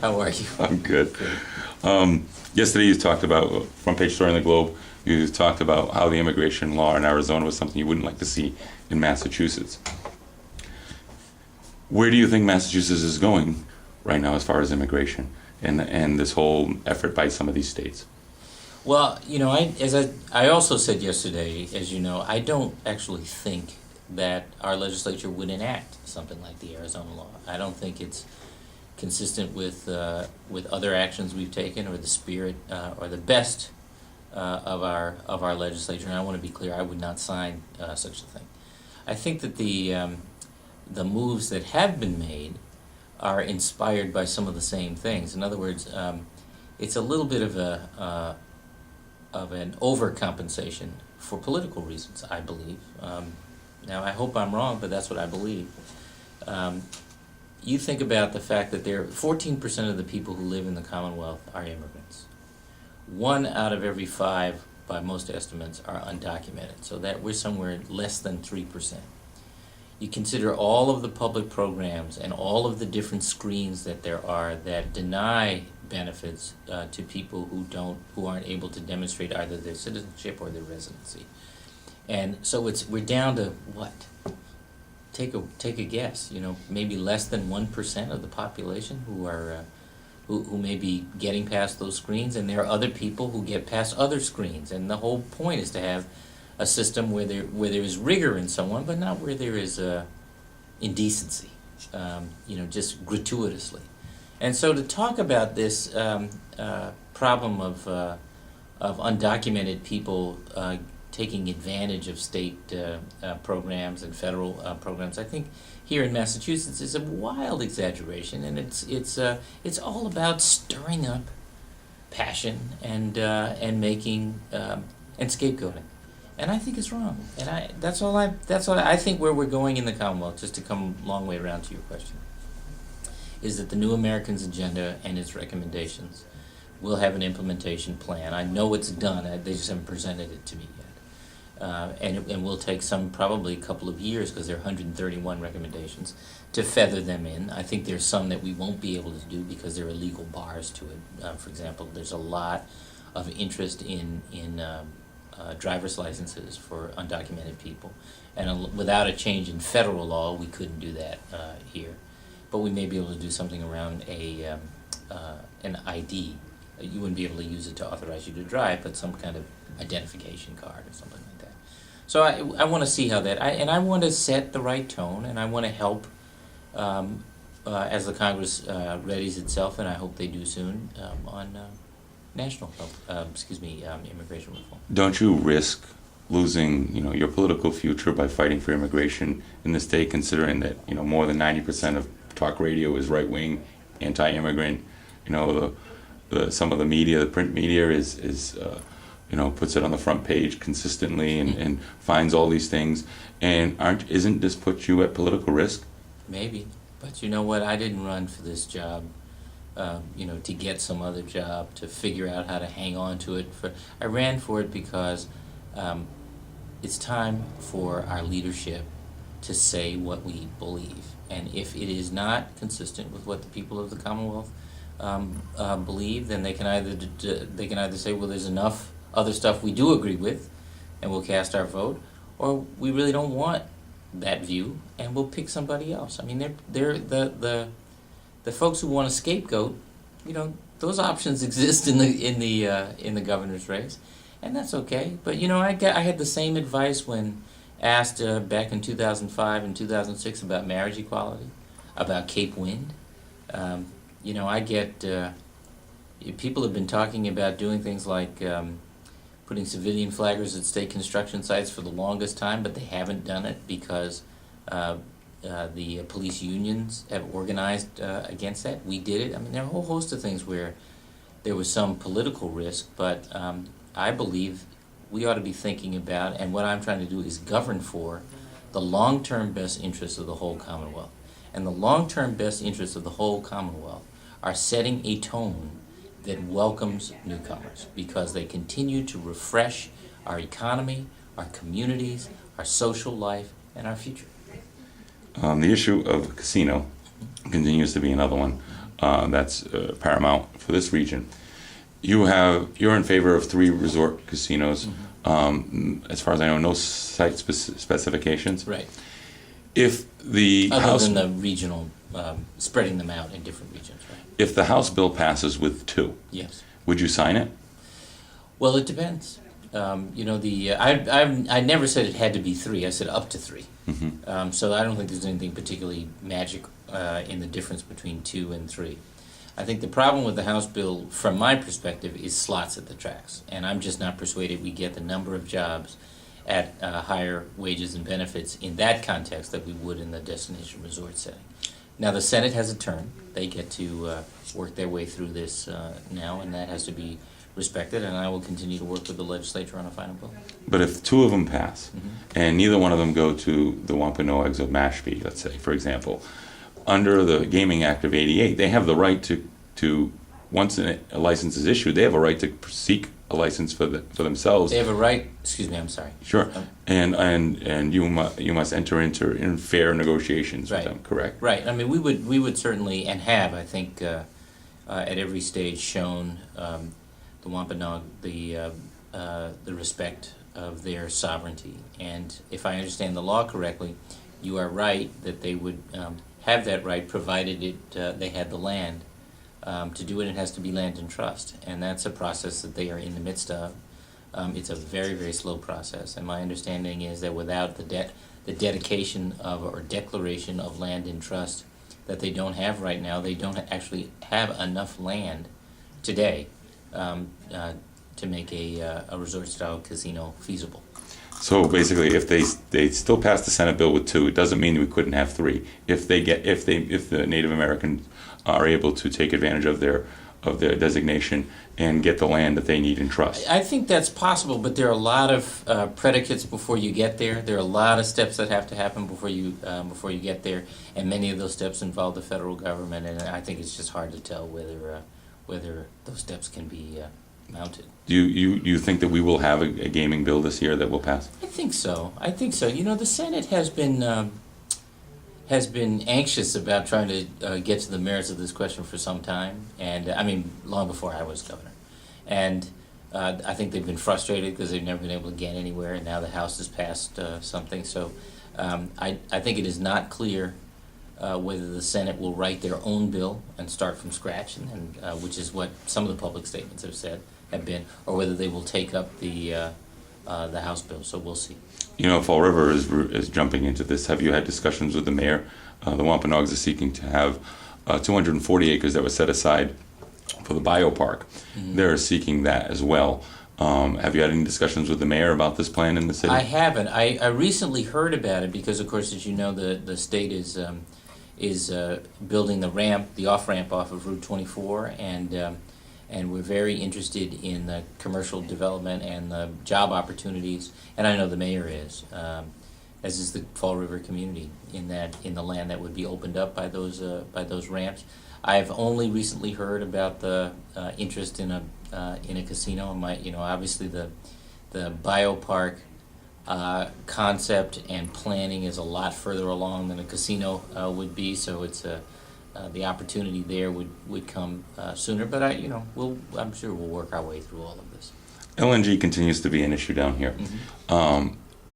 How are you? I'm good. Yesterday you talked about, front page story in the Globe, you talked about how the immigration law in Arizona was something you wouldn't like to see in Massachusetts. Where do you think Massachusetts is going right now as far as immigration and this whole effort by some of these states? Well, you know, I also said yesterday, as you know, I don't actually think that our legislature would enact something like the Arizona law. I don't think it's consistent with other actions we've taken, or the spirit or the best of our legislature. And I want to be clear: I would not sign such a thing. I think that the moves that have been made are inspired by some of the same things. In other words, it's a little bit of an overcompensation for political reasons, I believe. Now, I hope I'm wrong, but that's what I believe. You think about the fact that 14% of the people who live in the Commonwealth are immigrants. 1 out of every 5, by most estimates, are undocumented, so that we're somewhere less than 3%. You consider all of the public programs and all of the different screens that there are that deny benefits to people who aren't able to demonstrate either their citizenship or their residency. And so we're down to what? Take a guess. You know, maybe less than 1% of the population who are who may be getting past those screens, and there are other people who get past other screens. And the whole point is to have a system where there is rigor in someone, but not where there is indecency. You know, just gratuitously. And so to talk about this problem of undocumented people taking advantage of state programs and federal programs, I think here in Massachusetts is a wild exaggeration, and it's all about stirring up passion and making and scapegoating, and I think it's wrong. And that's all I think where we're going in the Commonwealth. Just to come a long way around to your question, is that the New Americans agenda and its recommendations will have an implementation plan. I know it's done. They just haven't presented it to me yet. And will take probably a couple of years, because there are 131 recommendations, to feather them in. I think there's some that we won't be able to do because there are legal bars to it. For example, there's a lot of interest in driver's licenses for undocumented people. And without a change in federal law, we couldn't do that here. But we may be able to do something around an ID. You wouldn't be able to use it to authorize you to drive, but some kind of identification card or something like that. So I want to see how that, and I want to set the right tone, and I want to help as the Congress readies itself, and I hope they do soon, on national immigration reform. Don't you risk losing, your political future by fighting for immigration in the state, considering that, more than 90% of talk radio is right-wing, anti-immigrant? Some of the media, the print media, is puts it on the front page consistently and finds all these things. And isn't this put you at political risk? Maybe, but you know what? I didn't run for this job, to get some other job, to figure out how to hang on to it. I ran for it because it's time for our leadership to say what we believe. And if it is not consistent with what the people of the Commonwealth believe, then they can either say, well, there's enough other stuff we do agree with, and we'll cast our vote, or we really don't want that view, and we'll pick somebody else. I mean, they're the folks who want to scapegoat. Those options exist in the governor's race, and that's okay. But I had the same advice when asked back in 2005 and 2006 about marriage equality, about Cape Wind. I get people have been talking about doing things like putting civilian flaggers at state construction sites for the longest time, but they haven't done it because the police unions have organized against that. We did it. I mean, there are a whole host of things where there was some political risk, but I believe we ought to be thinking about, and what I'm trying to do is govern for the long-term best interests of the whole Commonwealth. And the long-term best interests of the whole Commonwealth are setting a tone that welcomes newcomers, because they continue to refresh our economy, our communities, our social life, and our future. The issue of the casino continues to be another one. That's paramount for this region. You're in favor of 3 resort casinos. As far as I know, no site specifications. Right. If the Other House, than the regional, spreading them out in different regions, right? if the House bill passes with 2, Yes. would you sign it? Well, it depends. You know, I never said it had to be 3. I said up to 3. So I don't think there's anything particularly magic in the difference between 2 and 3. I think the problem with the House bill, from my perspective, is slots at the tracks, and I'm just not persuaded we get the number of jobs at higher wages and benefits in that context that we would in the destination resort setting. Now, the Senate has a turn. They get to work their way through this now, and that has to be respected, and I will continue to work with the legislature on a final bill. But if 2 of them pass, and neither one of them go to the Wampanoags of Mashpee, let's say, for example, under the Gaming Act of '88, they have the right to once a license is issued, they have a right to seek a license for themselves. They have a right. Excuse me. I'm sorry. Sure, and you must enter into in fair negotiations Right. with them. Correct. Right. I mean, we would certainly, and have, I think, at every stage shown the Wampanoag the respect of their sovereignty. And if I understand the law correctly, you are right that they would have that right, provided they had the land. To do it, it has to be land and trust, and that's a process that they are in the midst of. It's a very, very slow process, and my understanding is that without the dedication of or declaration of land and trust that they don't have right now, they don't actually have enough land today to make a resort-style casino feasible. So basically, if they still pass the Senate bill with 2, it doesn't mean we couldn't have 3. If the Native Americans are able to take advantage of their designation and get the land that they need and trust. I think that's possible, but there are a lot of predicates before you get there. There are a lot of steps that have to happen before you get there, and many of those steps involve the federal government. And I think it's just hard to tell whether those steps can be mounted. Do you think that we will have a gaming bill this year that will pass? I think so. You know, the Senate has been anxious about trying to get to the merits of this question for some time, and I mean, long before I was governor. And I think they've been frustrated because they've never been able to get anywhere, and now the House has passed something. So I think it is not clear whether the Senate will write their own bill and start from scratch, and which is what some of the public statements have been, or whether they will take up the House bill. So we'll see. You know, Fall River is jumping into this. Have you had discussions with the mayor? The Wampanoags are seeking to have 240 acres that was set aside for the biopark. They're seeking that as well. Have you had any discussions with the mayor about this plan in the city? I haven't. I recently heard about it because, of course, as you know, the state is building the off-ramp off of Route 24, and we're very interested in the commercial development and the job opportunities, and I know the mayor is, as is the Fall River community, in the land that would be opened up by those ramps. I've only recently heard about the interest in a casino. Obviously the biopark concept and planning is a lot further along than a casino would be, so it's the opportunity there would come sooner. But I'm sure we'll work our way through all of this. LNG continues to be an issue down here.